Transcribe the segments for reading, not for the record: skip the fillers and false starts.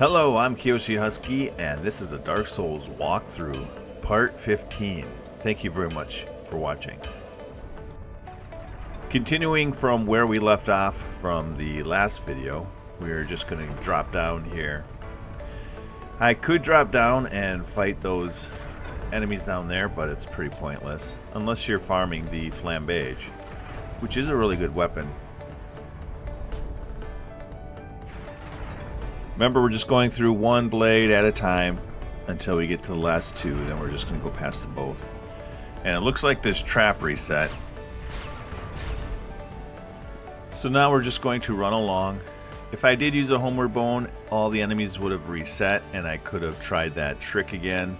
Hello, I'm Kyoshi Husky, and this is a Dark Souls walkthrough, part 15. Thank you very much for watching. Continuing from where we left off from the last video, we're just going to drop down here. I could drop down and fight those enemies down there, but it's pretty pointless, unless you're farming the flambage, which is a really good weapon. Remember, we're just going through one blade at a time until we get to the last two, then we're just going to go past them both. And it looks like this trap reset. So now we're just going to run along. If I did use a homeward bone, all the enemies would have reset and I could have tried that trick again.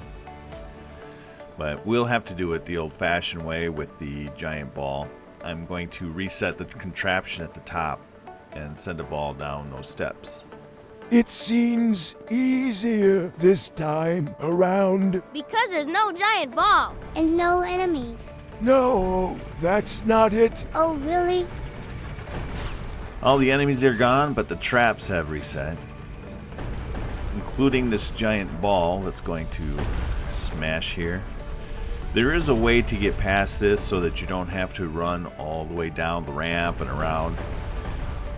But we'll have to do it the old-fashioned way with the giant ball. I'm going to reset the contraption at the top and send a ball down those steps. It seems easier this time around. Because there's no giant ball. And no enemies. No, that's not it. Oh, really? All the enemies are gone, but the traps have reset. Including this giant ball that's going to smash here. There is a way to get past this so that you don't have to run all the way down the ramp and around.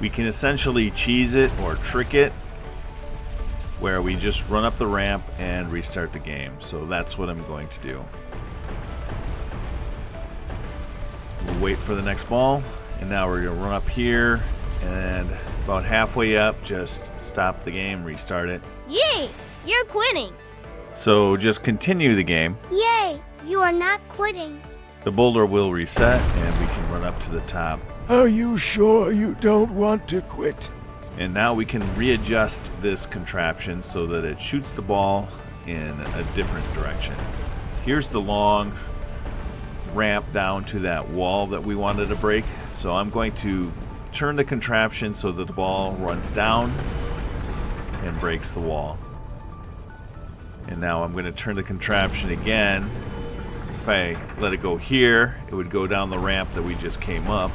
We can essentially cheese it or trick it, where we just run up the ramp and restart the game. So that's what I'm going to do. We'll wait for the next ball, and now we're going to run up here, and about halfway up, just stop the game, restart it. Yay! You're quitting. So just continue the game. Yay! You are not quitting. The boulder will reset, and we can run up to the top. Are you sure you don't want to quit? And now we can readjust this contraption so that it shoots the ball in a different direction. Here's the long ramp down to that wall that we wanted to break. So I'm going to turn the contraption so that the ball runs down and breaks the wall. And now I'm going to turn the contraption again. If I let it go here, it would go down the ramp that we just came up.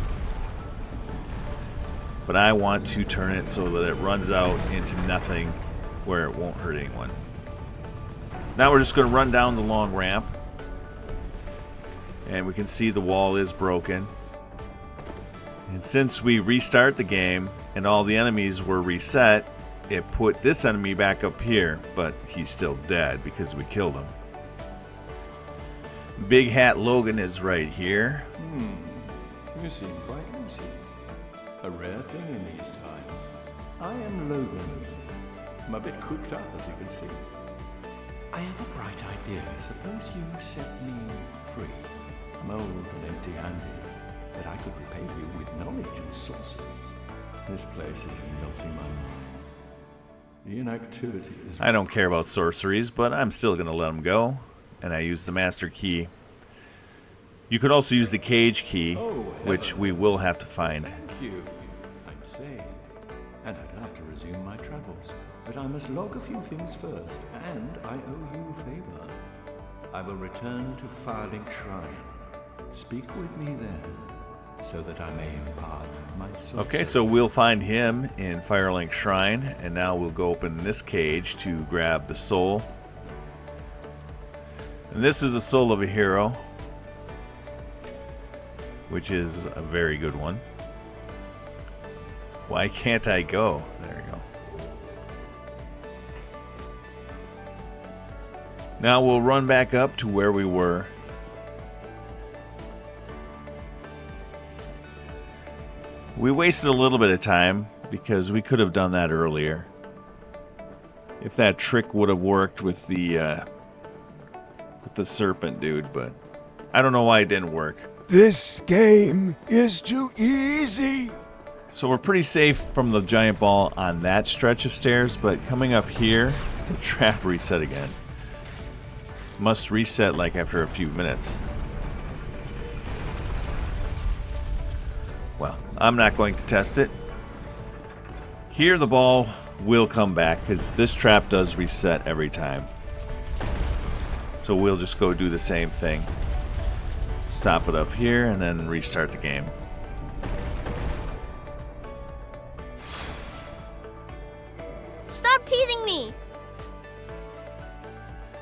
But I want to turn it so that it runs out into nothing where it won't hurt anyone. Now we're just going to run down the long ramp. And we can see the wall is broken. And since we restart the game and all the enemies were reset, it put this enemy back up here. But he's still dead because we killed him. Big Hat Logan is right here. You seem quite easy. A rare thing in these times. I am Logan. I'm a bit cooped up, as you can see. I have a bright idea. Suppose you set me free. I'm old and empty-handed, but I could repay you with knowledge and sorcery. This place is melting my mind. The inactivity is... I don't care about sorceries, but I'm still going to let them go. And I use the master key. You could also use the cage key, which we will have to find. Thank you. I'm safe, and I'd love to resume my travels, but I must log a few things first, and I owe you a favor. I will return to Firelink Shrine. Speak with me there, so that I may impart my sorcery. Okay, so we'll find him in Firelink Shrine, and now we'll go open this cage to grab the soul. And this is a soul of a hero, which is a very good one. Why can't I go? There we go. Now we'll run back up to where we were. We wasted a little bit of time because we could have done that earlier. If that trick would have worked with the serpent dude, but I don't know why it didn't work. This game is too easy. So we're pretty safe from the giant ball on that stretch of stairs, but coming up here, the trap reset again. Must reset like after a few minutes. Well, I'm not going to test it. Here the ball will come back because this trap does reset every time. So we'll just go do the same thing. Stop it up here and then restart the game. Stop teasing me!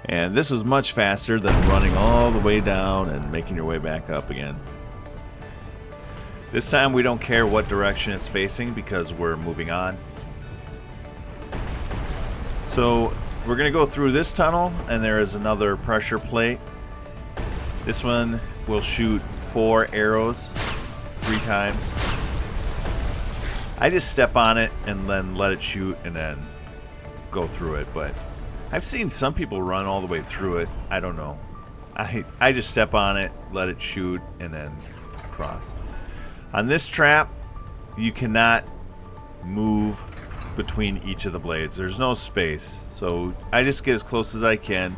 And this is much faster than running all the way down and making your way back up again. This time we don't care what direction it's facing because we're moving on. So we're going to go through this tunnel, and there is another pressure plate. This one will shoot 4 arrows 3 times. I just step on it and then let it shoot and then go through it, but I've seen some people run all the way through it. I don't know. I just step on it, let it shoot, and then cross. On this trap, you cannot move between each of the blades. There's no space. So I just get as close as I can,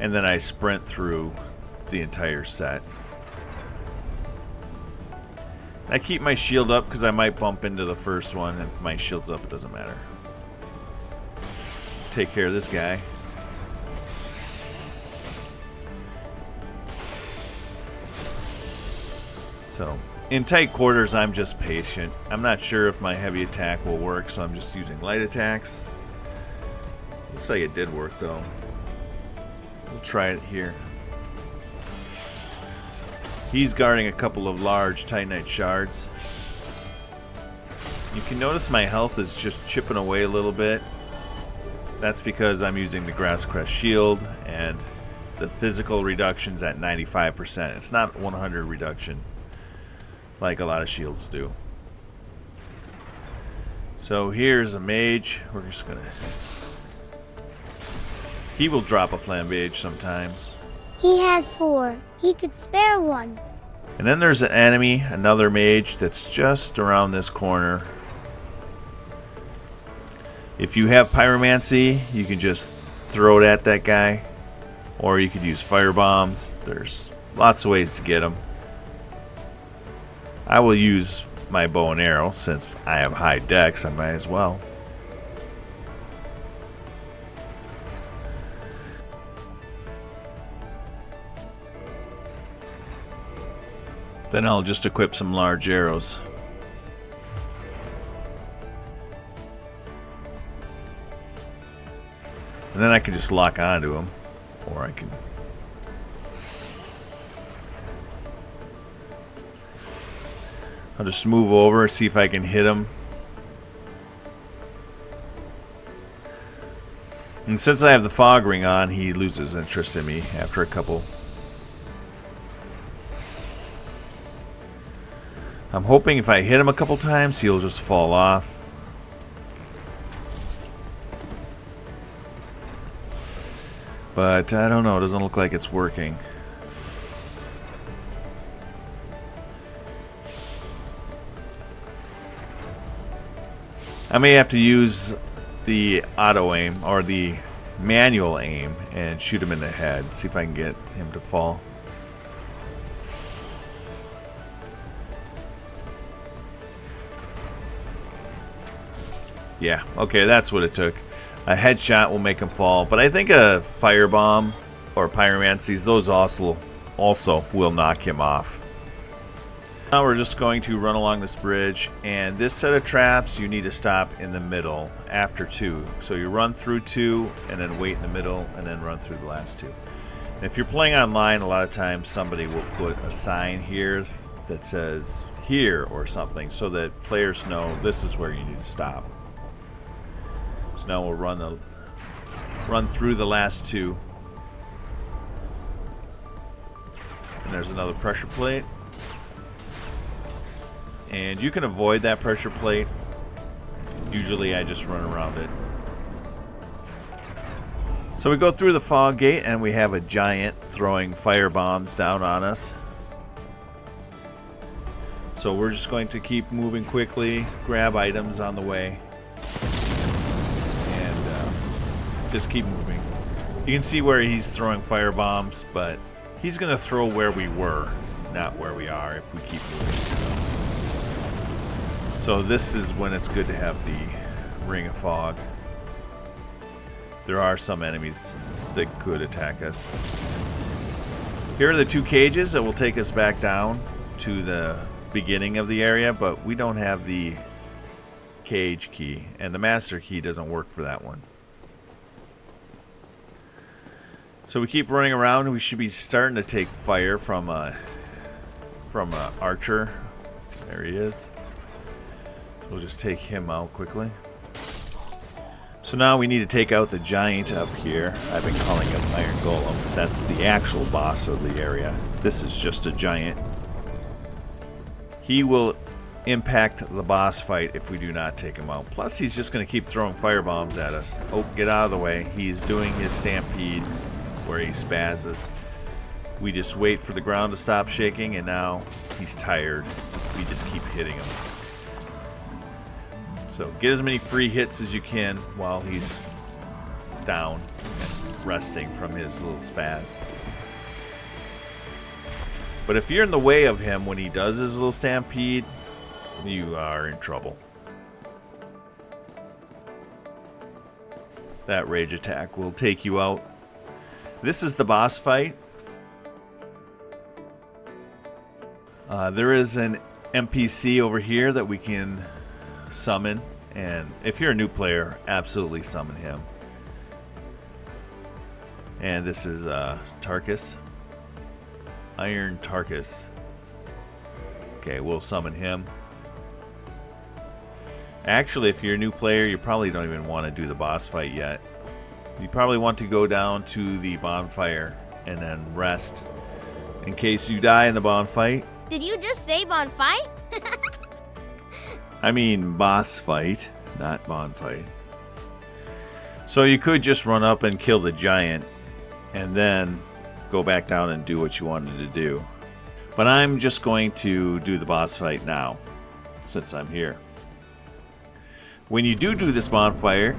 and then I sprint through the entire set. I keep my shield up because I might bump into the first one. If my shield's up, it doesn't matter. Take care of this guy. So, in tight quarters, I'm just patient. I'm not sure if my heavy attack will work, so I'm just using light attacks. Looks like it did work, though. We'll try it here. He's guarding a couple of large Titanite shards. You can notice my health is just chipping away a little bit. That's because I'm using the Grass Crest shield, and the physical reduction's at 95%. It's not 100 reduction like a lot of shields do. So here's a mage. We're just gonna... He will drop a flambage sometimes. He has 4. He could spare one. And then there's an enemy, another mage, that's just around this corner. If you have pyromancy, you can just throw it at that guy. Or you could use fire bombs. There's lots of ways to get them. I will use my bow and arrow since I have high dex. I might as well. Then I'll just equip some large arrows. And then I can just lock onto him. Or I can... I'll just move over, see if I can hit him. And since I have the fog ring on, he loses interest in me after a couple. I'm hoping if I hit him a couple times, he'll just fall off. But I don't know, it doesn't look like it's working. I may have to use the auto aim or the manual aim and shoot him in the head. See if I can get him to fall. Yeah, okay, that's what it took. A headshot will make him fall, but I think a firebomb or pyromancies, those also will knock him off. Now we're just going to run along this bridge, and this set of traps you need to stop in the middle after 2. So you run through 2 and then wait in the middle and then run through the last 2. And if you're playing online, a lot of times somebody will put a sign here that says here or something so that players know this is where you need to stop. So now we'll run through the last 2. And there's another pressure plate. And you can avoid that pressure plate. Usually I just run around it. So we go through the fog gate and we have a giant throwing fire bombs down on us. So we're just going to keep moving quickly, grab items on the way, and just keep moving. You can see where he's throwing fire bombs, but he's going to throw where we were, not where we are if we keep moving. So this is when it's good to have the ring of fog. There are some enemies that could attack us. Here are the 2 cages that will take us back down to the beginning of the area, but we don't have the cage key, and the master key doesn't work for that one. So we keep running around. We should be starting to take fire from a archer. There he is. We'll just take him out quickly. So now we need to take out the giant up here. I've been calling him Iron Golem. That's the actual boss of the area. This is just a giant. He will impact the boss fight if we do not take him out. Plus, he's just going to keep throwing fire bombs at us. Oh, get out of the way. He's doing his stampede where he spazzes. We just wait for the ground to stop shaking, and now he's tired. We just keep hitting him. So get as many free hits as you can while he's down and resting from his little spaz. But if you're in the way of him when he does his little stampede, you are in trouble. That rage attack will take you out. This is the boss fight. There is an NPC over here that we can summon, and if you're a new player, absolutely summon him. And this is Tarkus. Iron Tarkus. Okay, we'll summon him. Actually, if you're a new player, you probably don't even want to do the boss fight yet. You probably want to go down to the bonfire and then rest in case you die in the bonfight. Did you just say bonfight? I mean boss fight, not bonfight. So you could just run up and kill the giant and then go back down and do what you wanted to do. But I'm just going to do the boss fight now, since I'm here. When you do this bonfire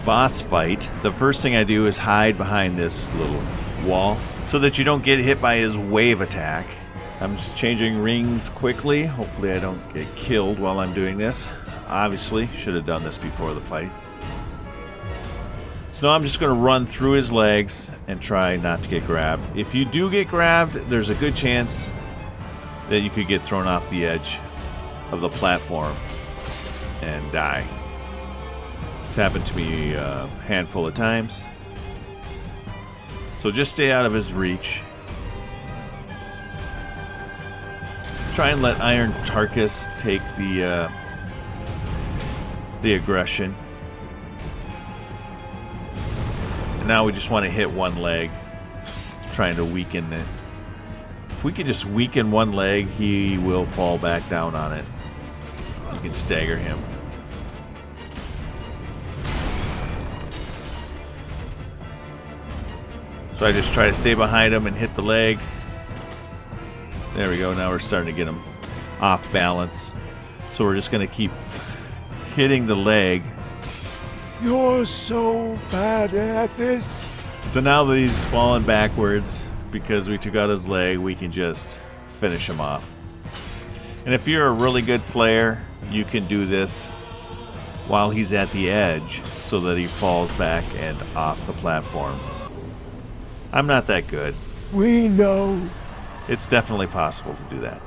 boss fight, the first thing I do is hide behind this little wall so that you don't get hit by his wave attack. I'm just changing rings quickly. Hopefully I don't get killed while I'm doing this. Obviously, should have done this before the fight. So now I'm just going to run through his legs and try not to get grabbed. If you do get grabbed, there's a good chance that you could get thrown off the edge of the platform and die. It's happened to me a handful of times. So just stay out of his reach. Try and let Iron Tarkus take the aggression. And now we just want to hit one leg, trying to weaken it. If we could just weaken one leg, he will fall back down on it. You can stagger him. So I just try to stay behind him and hit the leg. There we go. Now we're starting to get him off balance. So we're just going to keep hitting the leg. You're so bad at this. So now that he's fallen backwards because we took out his leg, we can just finish him off. And if you're a really good player, you can do this while he's at the edge so that he falls back and off the platform. I'm not that good. We know. It's definitely possible to do that.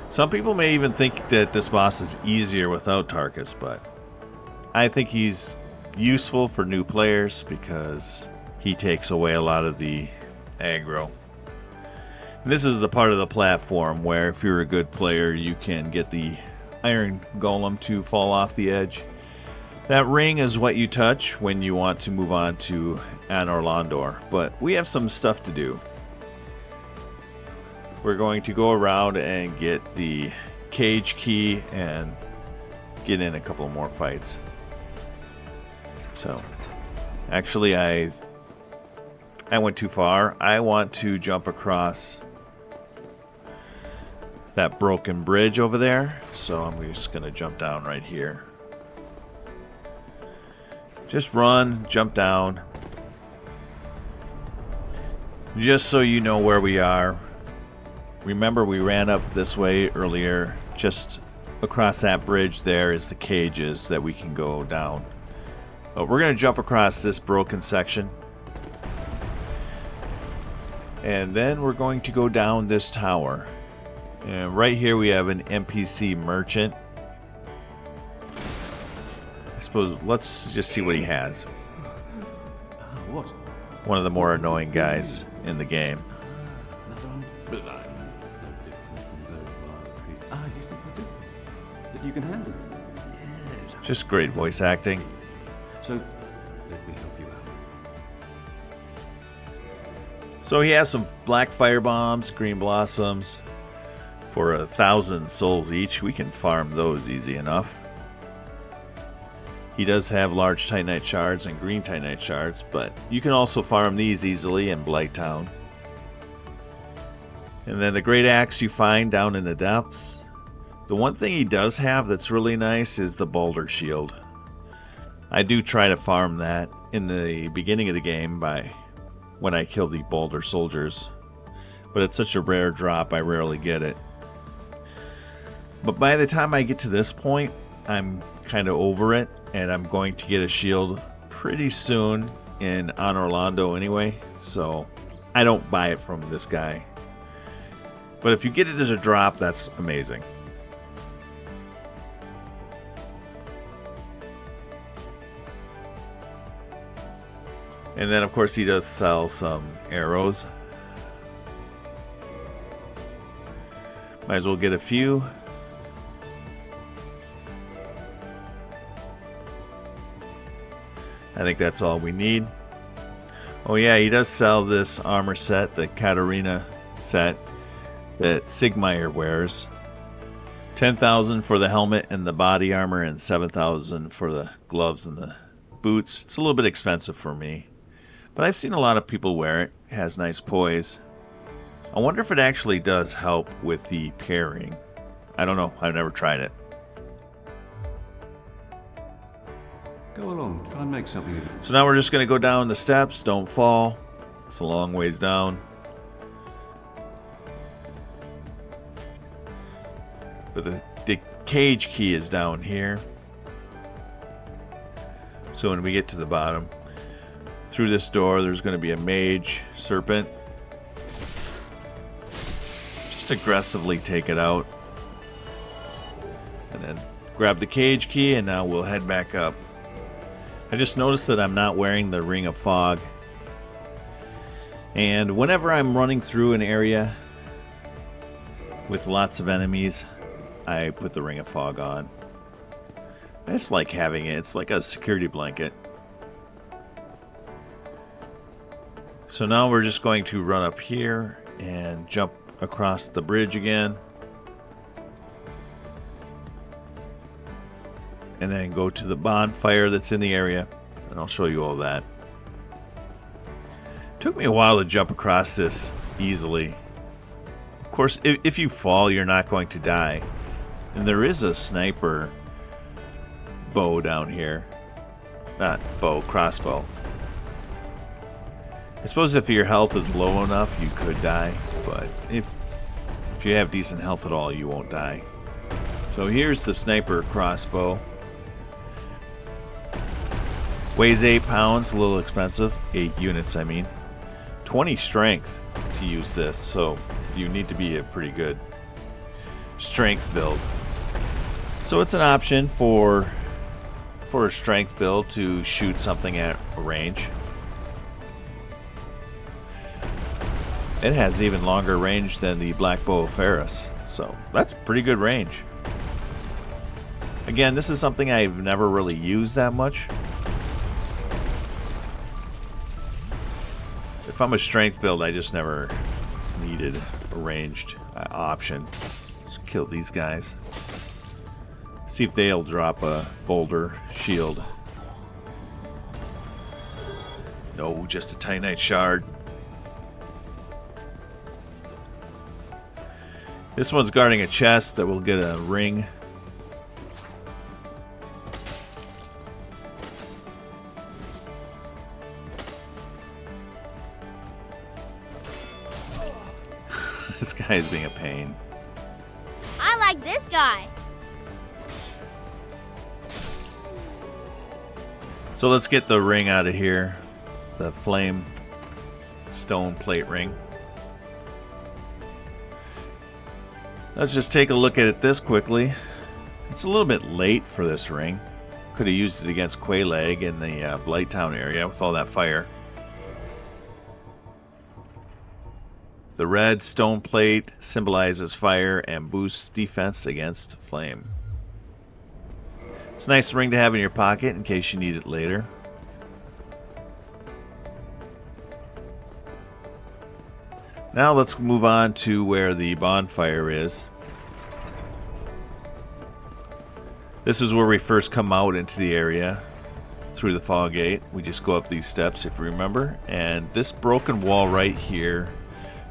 Some people may even think that this boss is easier without Tarkus, but I think he's useful for new players because he takes away a lot of the aggro. And this is the part of the platform where if you're a good player, you can get the Iron Golem to fall off the edge. That ring is what you touch when you want to move on to Anor Londo, but we have some stuff to do. We're going to go around and get the cage key and get in a couple more fights. So, actually, I went too far. I want to jump across that broken bridge over there. So I'm just going to jump down right here. Just run, jump down. Just so you know where we are. Remember, we ran up this way earlier. Just across that bridge there is the cages that we can go down. But we're going to jump across this broken section. And then we're going to go down this tower. And right here we have an NPC merchant. suppose let's just see what he has. What? One of the more annoying guys in the game. That one? But I'm no different from those wild creatures. Ah, you think you're different? That you can handle it? Yes. Just great voice acting. So, let me help you out. So he has some black fire bombs, green blossoms. For 1,000 souls each, we can farm those easy enough. He does have large Titanite shards and green Titanite shards, but you can also farm these easily in Blighttown. And then the great axe you find down in the depths. The one thing he does have that's really nice is the boulder shield. I do try to farm that in the beginning of the game when I kill the boulder soldiers, but it's such a rare drop I rarely get it. But by the time I get to this point, I'm kind of over it, and I'm going to get a shield pretty soon on Orlando anyway, so I don't buy it from this guy. But if you get it as a drop, that's amazing. And then, of course, he does sell some arrows. Might as well get a few. I think that's all we need. Oh yeah, he does sell this armor set, the Katarina set that Sigmire wears. 10,000 for the helmet and the body armor, and 7,000 for the gloves and the boots. It's a little bit expensive for me, but I've seen a lot of people wear it. It has nice poise. I wonder if it actually does help with the pairing. I don't know. I've never tried it. Go along, try and make something of it. So now we're just going to go down the steps. Don't fall. It's a long ways down. But the cage key is down here. So when we get to the bottom, through this door, there's going to be a mage serpent. Just aggressively take it out. And then grab the cage key, and now we'll head back up. I just noticed that I'm not wearing the Ring of Fog. And whenever I'm running through an area with lots of enemies, I put the Ring of Fog on. I just like having it. It's like a security blanket. So now we're just going to run up here and jump across the bridge again. And then go to the bonfire that's in the area, and I'll show you all that. Took me a while to jump across this easily. Of course, if you fall, you're not going to die. And there is a sniper bow down here. Not bow, crossbow. I suppose if your health is low enough, you could die, but if you have decent health at all, you won't die. So here's the sniper crossbow. Weighs 8 pounds, a little expensive. 8 units, I mean. 20 strength to use this, so you need to be a pretty good strength build. So it's an option for a strength build to shoot something at a range. It has even longer range than the Black Bow of Ferris, so that's pretty good range. Again, this is something I've never really used that much. If I'm a strength build, I just never needed a ranged option. Let's kill these guys. See if they'll drop a boulder shield. No, just a Titanite shard. This one's guarding a chest that will get a ring. This guy is being a pain. I like this guy. So let's get the ring out of here. The flame stone plate ring. Let's just take a look at it this quickly. It's a little bit late for this ring. Could have used it against Quelaag in the Blighttown area with all that fire. The red stone plate symbolizes fire and boosts defense against flame. It's a nice ring to have in your pocket in case you need it later. Now let's move on to where the bonfire is. This is where we first come out into the area through the fog gate. We just go up these steps if you remember. And this broken wall right here,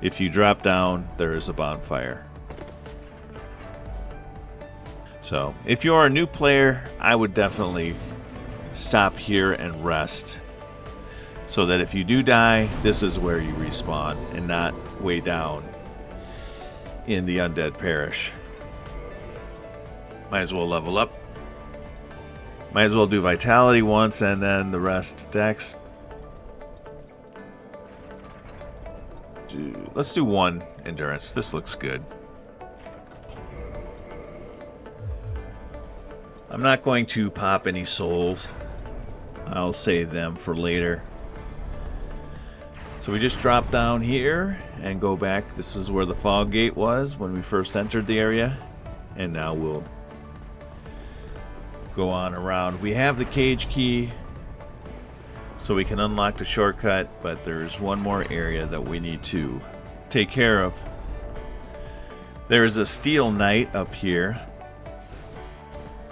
if you drop down, there is a bonfire. So, if you're a new player, I would definitely stop here and rest. So that if you do die, this is where you respawn and not way down in the Undead Parish. Might as well level up. Might as well do Vitality once and then the rest Dex. Let's do 1 Endurance. This looks good. I'm not going to pop any souls. I'll save them for later. So we just drop down here and go back. This is where the fog gate was when we first entered the area. And now we'll go on around. We have the cage key, so we can unlock the shortcut, but there's one more area that we need to take care of. There is a steel knight up here,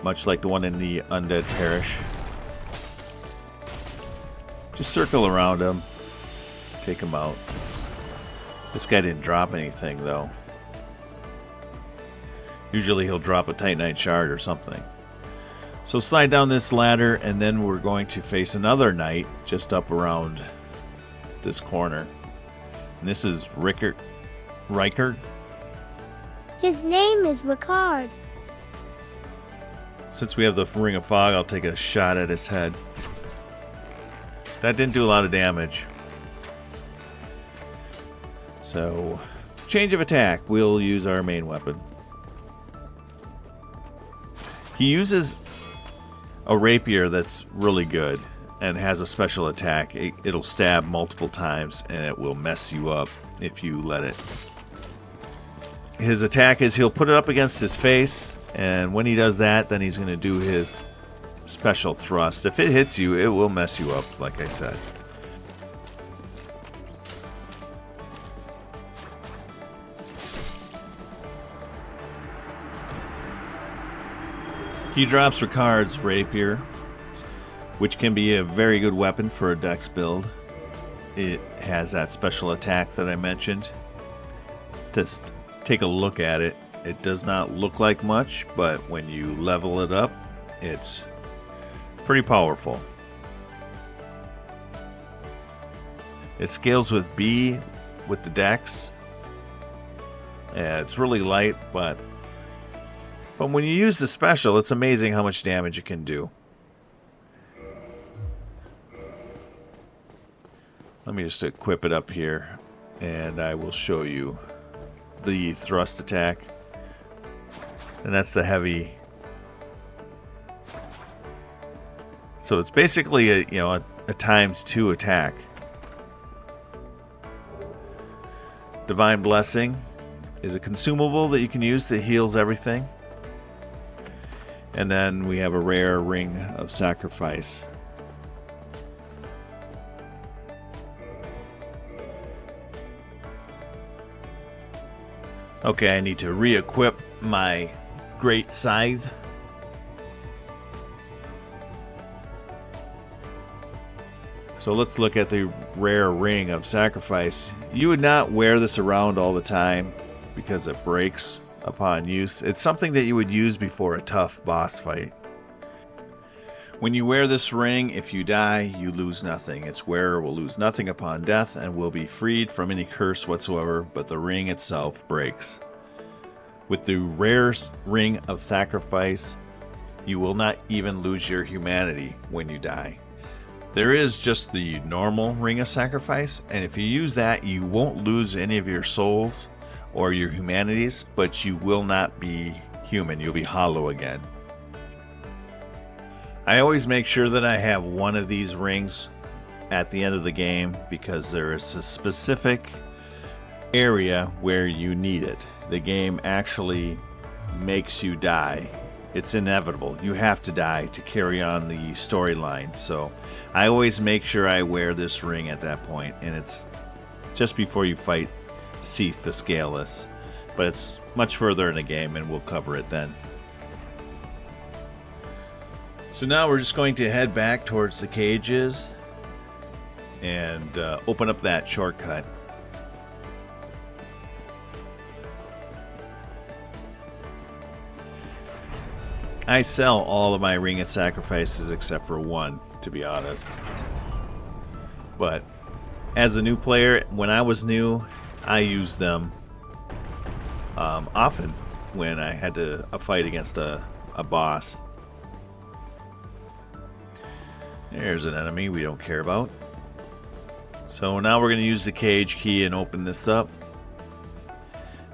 much like the one in the Undead Parish. Just circle around him, take him out. This guy didn't drop anything though. Usually he'll drop a Titanite shard or something. So slide down this ladder, and then we're going to face another knight just up around this corner. And this is Rickert. His name is Ricard. Since we have the Ring of Fog, I'll take a shot at his head. That didn't do a lot of damage. So, change of attack. We'll use our main weapon. He uses a rapier that's really good and has a special attack. It'll stab multiple times and it will mess you up if you let it. His attack is he'll put it up against his face, and when he does that, then he's going to do his special thrust. If it hits you, it will mess you up, like I said. He drops Ricard's rapier, which can be a very good weapon for a dex build. It has that special attack that I mentioned. Let's just take a look at it. It does not look like much, but when you level it up, it's pretty powerful. It scales with B with the dex. It's really light, but when you use the special, it's amazing how much damage it can do. Let me just equip it up here, and I will show you the thrust attack. And that's the heavy. So it's basically a ×2 attack. Divine Blessing is a consumable that you can use that heals everything. And then we have a rare Ring of Sacrifice. Okay, I need to re-equip my Great Scythe. So let's look at the rare Ring of Sacrifice. You would not wear this around all the time because it breaks upon use. It's something that you would use before a tough boss fight. When you wear this ring, if you die, you lose nothing. Its wearer will lose nothing upon death and will be freed from any curse whatsoever, but the ring itself breaks. With the rare Ring of Sacrifice, you will not even lose your humanity when you die. There is just the normal Ring of Sacrifice, and if you use that, you won't lose any of your souls or your humanities, but you will not be human. You'll be hollow again. I always make sure that I have one of these rings at the end of the game because there is a specific area where you need it. The game actually makes you die. It's inevitable. You have to die to carry on the storyline. So I always make sure I wear this ring at that point, and it's just before you fight Seath the Scaleless. But it's much further in the game, and we'll cover it then. So now we're just going to head back towards the cages and open up that shortcut. I sell all of my Ring of Sacrifices except for one, to be honest. But as a new player, when I was new, I used them often when I had a fight against a boss. There's an enemy we don't care about. So now we're going to use the cage key and open this up.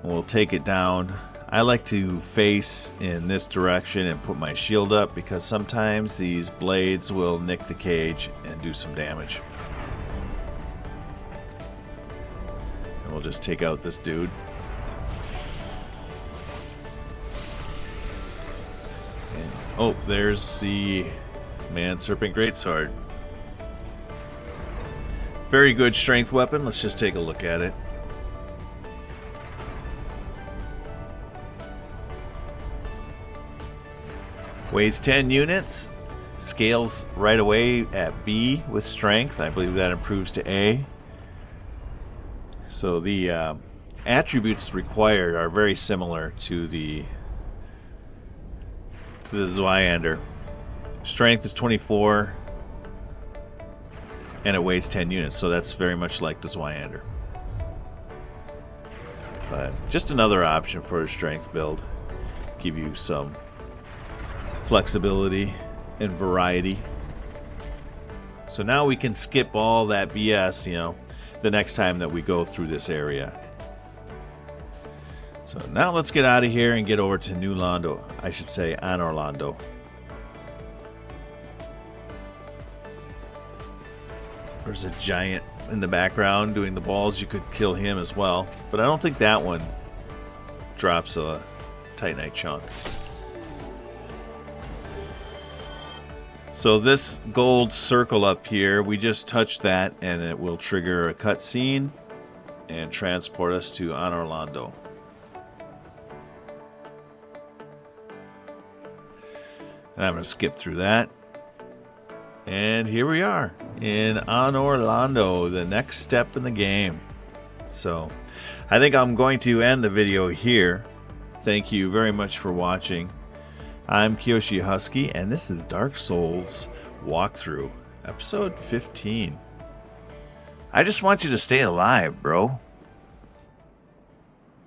And we'll take it down. I like to face in this direction and put my shield up because sometimes these blades will nick the cage and do some damage. And we'll just take out this dude. And, oh, there's the Man Serpent Greatsword. Very good strength weapon. Let's just take a look at it. Weighs 10 units. Scales right away at B with strength. I believe that improves to A. So the attributes required are very similar to the Zweihander. Strength is 24, and it weighs 10 units, so that's very much like the Zweihander. But just another option for a strength build. Give you some flexibility and variety. So now we can skip all that BS, you know, the next time that we go through this area. So now let's get out of here and get over to New Londo. I should say Anor Londo. There's a giant in the background doing the balls. You could kill him as well, but I don't think that one drops a Titanite chunk. So this gold circle up here, we just touch that and it will trigger a cutscene and transport us to Anor Londo. And I'm going to skip through that. And here we are in Anor Londo, the next step in the game. So I think I'm going to end the video here. Thank you very much for watching. I'm Kyoshi Husky, and this is Dark Souls Walkthrough, episode 15. I just want you to stay alive, bro.